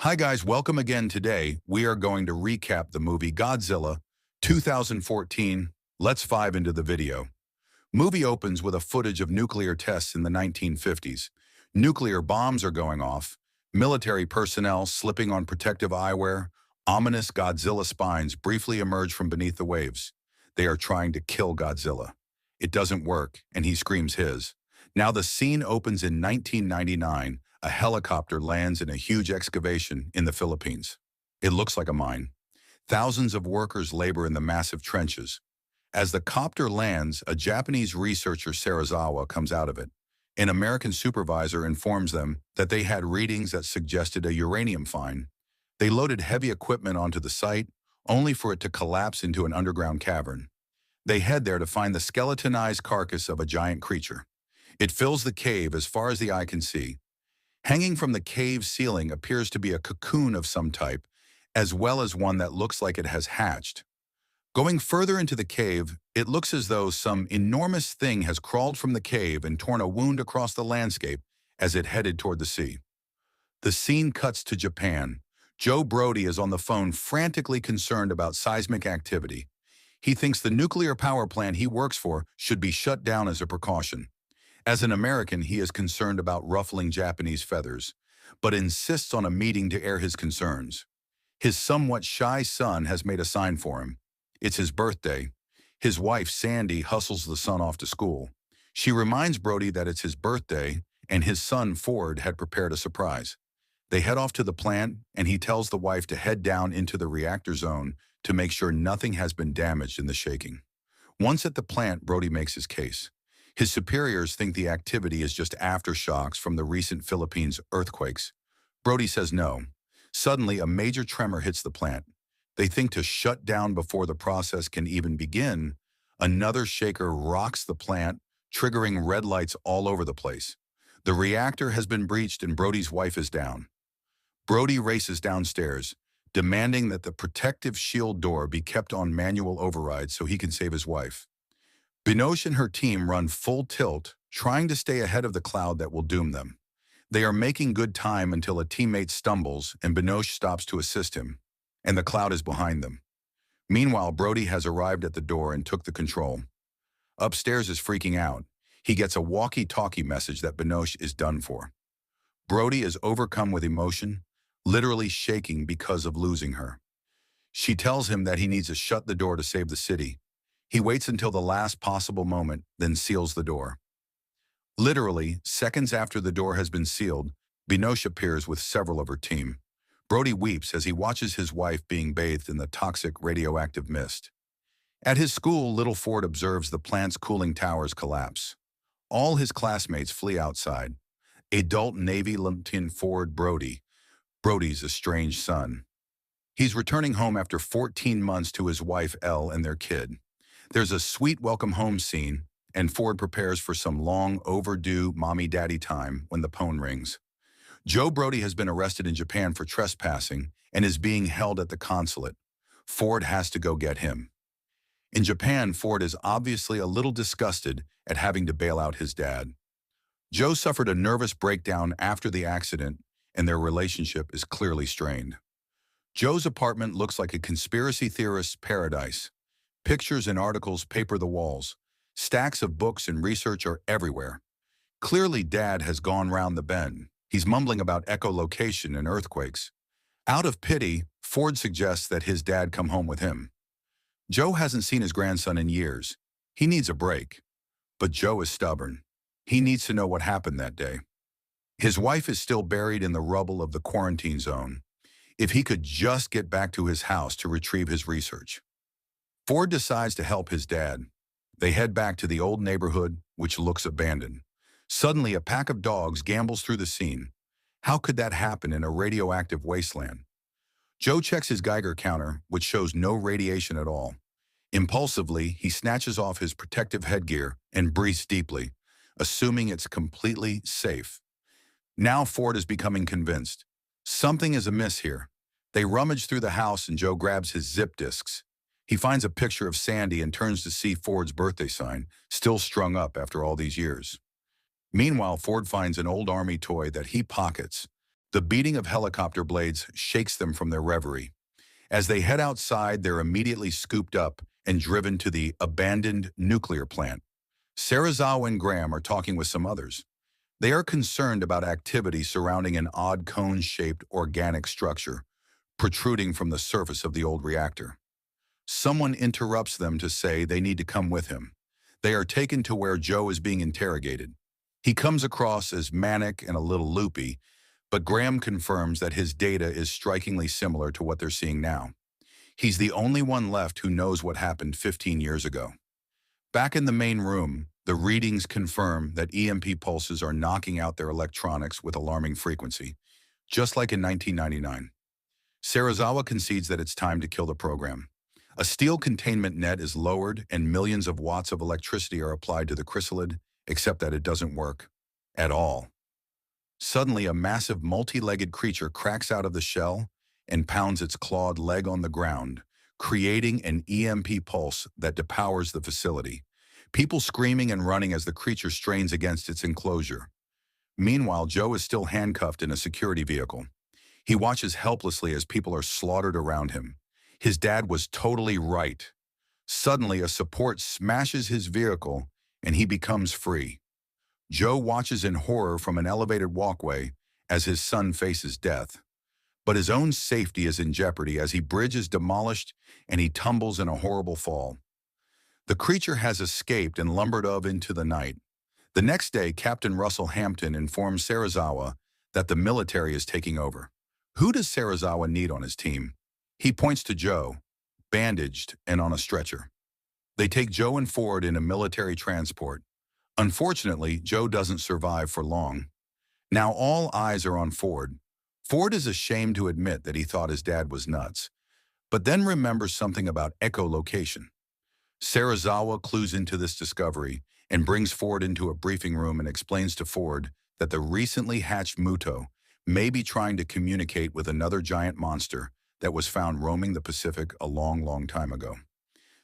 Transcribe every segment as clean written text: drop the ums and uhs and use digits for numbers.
Hi guys, welcome again. Today, we are going to recap the movie Godzilla 2014. Let's dive into the video. Movie opens with a footage of nuclear tests in the 1950s. Nuclear bombs are going off, military personnel slipping on protective eyewear, ominous Godzilla spines briefly emerge from beneath the waves. They are trying to kill Godzilla. It doesn't work, and he screams his. Now the scene opens in 1999. A helicopter lands in a huge excavation in the Philippines. It looks like a mine. Thousands of workers labor in the massive trenches. As the copter lands, a Japanese researcher Sarazawa comes out of it. An American supervisor informs them that they had readings that suggested a uranium find. They loaded heavy equipment onto the site, only for it to collapse into an underground cavern. They head there to find the skeletonized carcass of a giant creature. It fills the cave as far as the eye can see. Hanging from the cave ceiling appears to be a cocoon of some type, as well as one that looks like it has hatched. Going further into the cave, it looks as though some enormous thing has crawled from the cave and torn a wound across the landscape as it headed toward the sea. The scene cuts to Japan. Joe Brody is on the phone frantically concerned about seismic activity. He thinks the nuclear power plant he works for should be shut down as a precaution. As an American, he is concerned about ruffling Japanese feathers, but insists on a meeting to air his concerns. His somewhat shy son has made a sign for him. It's his birthday. His wife, Sandy, hustles the son off to school. She reminds Brody that it's his birthday, and his son, Ford, had prepared a surprise. They head off to the plant, and he tells the wife to head down into the reactor zone to make sure nothing has been damaged in the shaking. Once at the plant, Brody makes his case. His superiors think the activity is just aftershocks from the recent Philippines earthquakes. Brody says no. Suddenly, a major tremor hits the plant. They think to shut down before the process can even begin. Another shaker rocks the plant, triggering red lights all over the place. The reactor has been breached and Brody's wife is down. Brody races downstairs, demanding that the protective shield door be kept on manual override so he can save his wife. Binoche and her team run full tilt, trying to stay ahead of the cloud that will doom them. They are making good time until a teammate stumbles and Binoche stops to assist him, and the cloud is behind them. Meanwhile, Brody has arrived at the door and took the control. Upstairs is freaking out. He gets a walkie-talkie message that Binoche is done for. Brody is overcome with emotion, literally shaking because of losing her. She tells him that he needs to shut the door to save the city. He waits until the last possible moment, then seals the door. Literally, seconds after the door has been sealed, Binoche appears with several of her team. Brody weeps as he watches his wife being bathed in the toxic radioactive mist. At his school, little Ford observes the plant's cooling towers collapse. All his classmates flee outside. Adult Navy Lieutenant Ford Brody, Brody's estranged son. He's returning home after 14 months to his wife Elle and their kid. There's a sweet welcome home scene, and Ford prepares for some long overdue mommy-daddy time when the phone rings. Joe Brody has been arrested in Japan for trespassing and is being held at the consulate. Ford has to go get him. In Japan, Ford is obviously a little disgusted at having to bail out his dad. Joe suffered a nervous breakdown after the accident, and their relationship is clearly strained. Joe's apartment looks like a conspiracy theorist's paradise. Pictures and articles paper the walls. Stacks of books and research are everywhere. Clearly, Dad has gone round the bend. He's mumbling about echolocation and earthquakes. Out of pity, Ford suggests that his dad come home with him. Joe hasn't seen his grandson in years. He needs a break. But Joe is stubborn. He needs to know what happened that day. His wife is still buried in the rubble of the quarantine zone. If he could just get back to his house to retrieve his research. Ford decides to help his dad. They head back to the old neighborhood, which looks abandoned. Suddenly, a pack of dogs gambles through the scene. How could that happen in a radioactive wasteland? Joe checks his Geiger counter, which shows no radiation at all. Impulsively, he snatches off his protective headgear and breathes deeply, assuming it's completely safe. Now Ford is becoming convinced. Something is amiss here. They rummage through the house and Joe grabs his zip disks. He finds a picture of Sandy and turns to see Ford's birthday sign, still strung up after all these years. Meanwhile, Ford finds an old army toy that he pockets. The beating of helicopter blades shakes them from their reverie. As they head outside, they're immediately scooped up and driven to the abandoned nuclear plant. Serizawa and Graham are talking with some others. They are concerned about activity surrounding an odd cone-shaped organic structure protruding from the surface of the old reactor. Someone interrupts them to say they need to come with him. They are taken to where Joe is being interrogated. He comes across as manic and a little loopy, but Graham confirms that his data is strikingly similar to what they're seeing now. He's the only one left who knows what happened 15 years ago. Back in the main room, the readings confirm that EMP pulses are knocking out their electronics with alarming frequency, just like in 1999. Serizawa concedes that it's time to kill the program. A steel containment net is lowered and millions of watts of electricity are applied to the chrysalid, except that it doesn't work at all. Suddenly, a massive multi-legged creature cracks out of the shell and pounds its clawed leg on the ground, creating an EMP pulse that depowers the facility. People screaming and running as the creature strains against its enclosure. Meanwhile, Joe is still handcuffed in a security vehicle. He watches helplessly as people are slaughtered around him. His dad was totally right. Suddenly, a support smashes his vehicle and he becomes free. Joe watches in horror from an elevated walkway as his son faces death. But his own safety is in jeopardy as his bridge is demolished and he tumbles in a horrible fall. The creature has escaped and lumbered off into the night. The next day, Captain Russell Hampton informs Serizawa that the military is taking over. Who does Serizawa need on his team? He points to Joe, bandaged and on a stretcher. They take Joe and Ford in a military transport. Unfortunately, Joe doesn't survive for long. Now all eyes are on Ford. Ford is ashamed to admit that he thought his dad was nuts, but then remembers something about echolocation. Serizawa clues into this discovery and brings Ford into a briefing room and explains to Ford that the recently hatched Muto may be trying to communicate with another giant monster that was found roaming the Pacific a long time ago.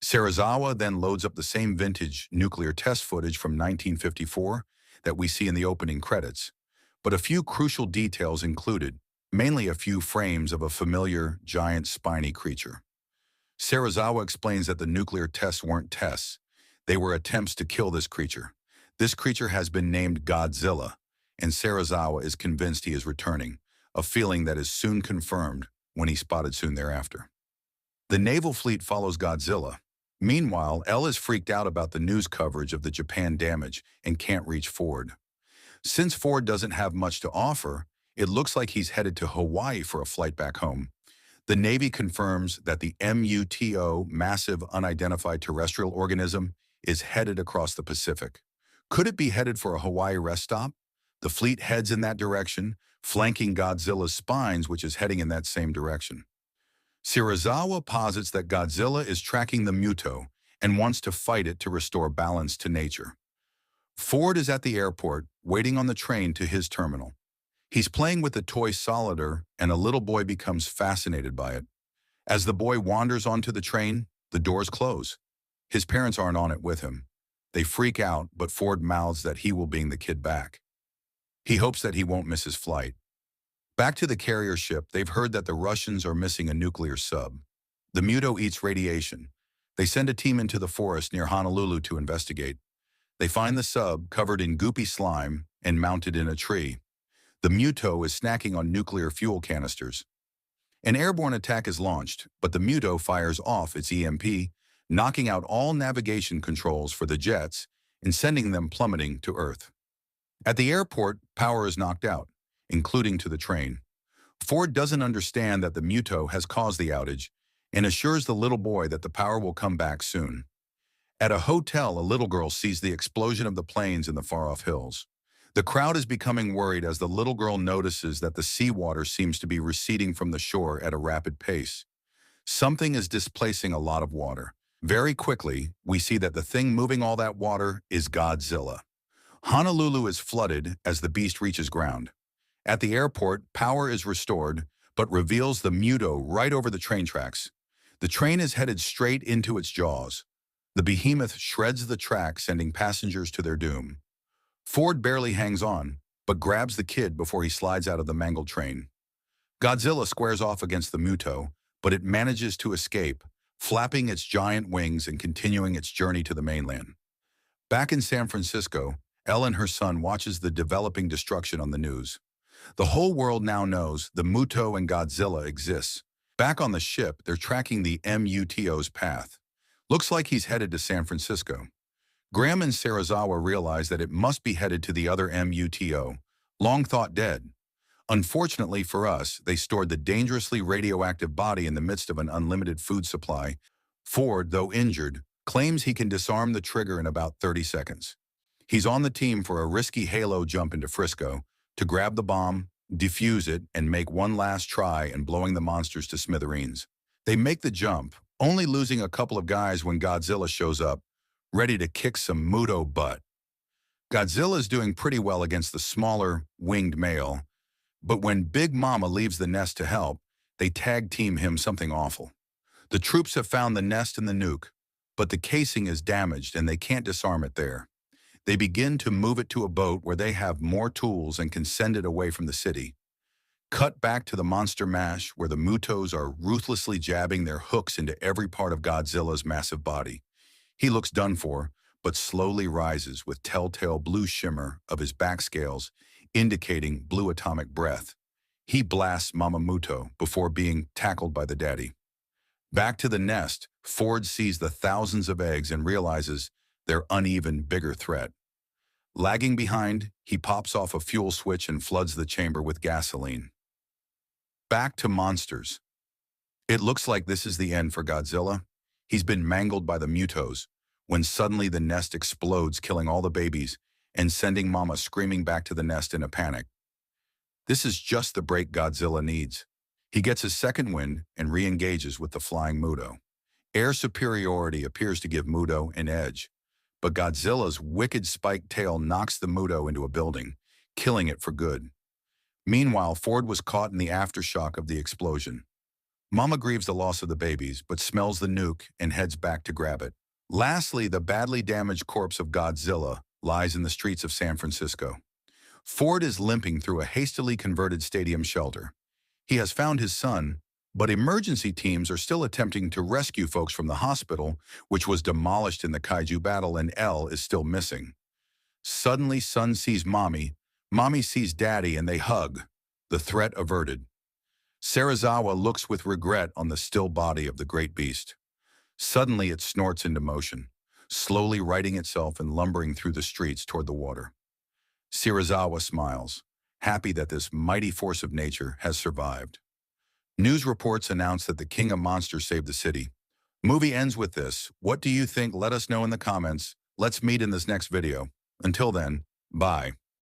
Serizawa then loads up the same vintage nuclear test footage from 1954 that we see in the opening credits, but a few crucial details included, mainly a few frames of a familiar, giant, spiny creature. Serizawa explains that the nuclear tests weren't tests. They were attempts to kill this creature. This creature has been named Godzilla, and Serizawa is convinced he is returning, a feeling that is soon confirmed when he's spotted soon thereafter. The naval fleet follows Godzilla. Meanwhile, Elle is freaked out about the news coverage of the Japan damage and can't reach Ford. Since Ford doesn't have much to offer, it looks like he's headed to Hawaii for a flight back home. The Navy confirms that the MUTO, massive unidentified terrestrial organism, is headed across the Pacific. Could it be headed for a Hawaii rest stop? The fleet heads in that direction, flanking Godzilla's spines, which is heading in that same direction. Serizawa posits that Godzilla is tracking the Muto and wants to fight it to restore balance to nature. Ford is at the airport, waiting on the train to his terminal. He's playing with the toy Solider, and a little boy becomes fascinated by it. As the boy wanders onto the train, the doors close. His parents aren't on it with him. They freak out, but Ford mouths that he will bring the kid back. He hopes that he won't miss his flight. Back to the carrier ship, they've heard that the Russians are missing a nuclear sub. The Muto eats radiation. They send a team into the forest near Honolulu to investigate. They find the sub covered in goopy slime and mounted in a tree. The Muto is snacking on nuclear fuel canisters. An airborne attack is launched, but the Muto fires off its EMP, knocking out all navigation controls for the jets and sending them plummeting to Earth. At the airport, power is knocked out, including to the train. Ford doesn't understand that the Muto has caused the outage and assures the little boy that the power will come back soon. At a hotel, a little girl sees the explosion of the planes in the far-off hills. The crowd is becoming worried as the little girl notices that the seawater seems to be receding from the shore at a rapid pace. Something is displacing a lot of water. Very quickly, we see that the thing moving all that water is Godzilla. Honolulu is flooded as the beast reaches ground. At the airport, power is restored, but reveals the Muto right over the train tracks. The train is headed straight into its jaws. The behemoth shreds the track, sending passengers to their doom. Ford barely hangs on, but grabs the kid before he slides out of the mangled train. Godzilla squares off against the Muto, but it manages to escape, flapping its giant wings and continuing its journey to the mainland. Back in San Francisco, Elle and her son watches the developing destruction on the news. The whole world now knows the Muto and Godzilla exists. Back on the ship, they're tracking the MUTO's path. Looks like he's headed to San Francisco. Graham and Sarazawa realize that it must be headed to the other MUTO, long thought dead. Unfortunately for us, they stored the dangerously radioactive body in the midst of an unlimited food supply. Ford, though injured, claims he can disarm the trigger in about 30 seconds. He's on the team for a risky halo jump into Frisco to grab the bomb, defuse it, and make one last try and blowing the monsters to smithereens. They make the jump, only losing a couple of guys when Godzilla shows up, ready to kick some Muto butt. Godzilla's doing pretty well against the smaller, winged male, but when Big Mama leaves the nest to help, they tag-team him something awful. The troops have found the nest and the nuke, but the casing is damaged and they can't disarm it there. They begin to move it to a boat where they have more tools and can send it away from the city. Cut back to the monster mash where the Mutos are ruthlessly jabbing their hooks into every part of Godzilla's massive body. He looks done for, but slowly rises with telltale blue shimmer of his back scales, indicating blue atomic breath. He blasts Mama Muto before being tackled by the daddy. Back to the nest, Ford sees the thousands of eggs and realizes their uneven, bigger threat. Lagging behind, he pops off a fuel switch and floods the chamber with gasoline. Back to monsters. It looks like this is the end for Godzilla. He's been mangled by the Mutos, when suddenly the nest explodes, killing all the babies and sending Mama screaming back to the nest in a panic. This is just the break Godzilla needs. He gets his second wind and re-engages with the flying Muto. Air superiority appears to give Muto an edge, but Godzilla's wicked spiked tail knocks the Muto into a building, killing it for good. Meanwhile, Ford was caught in the aftershock of the explosion. Mama grieves the loss of the babies, but smells the nuke and heads back to grab it. Lastly, the badly damaged corpse of Godzilla lies in the streets of San Francisco. Ford is limping through a hastily converted stadium shelter. He has found his son, but emergency teams are still attempting to rescue folks from the hospital, which was demolished in the kaiju battle, and Elle is still missing. Suddenly, son sees mommy sees daddy, and they hug, the threat averted. Sarazawa looks with regret on the still body of the great beast. Suddenly it snorts into motion, slowly righting itself and lumbering through the streets toward the water. Sarazawa smiles, happy that this mighty force of nature has survived. News reports announce that the King of Monsters saved the city. Movie ends with this. What do you think? Let us know in the comments. Let's meet in this next video. Until then, bye.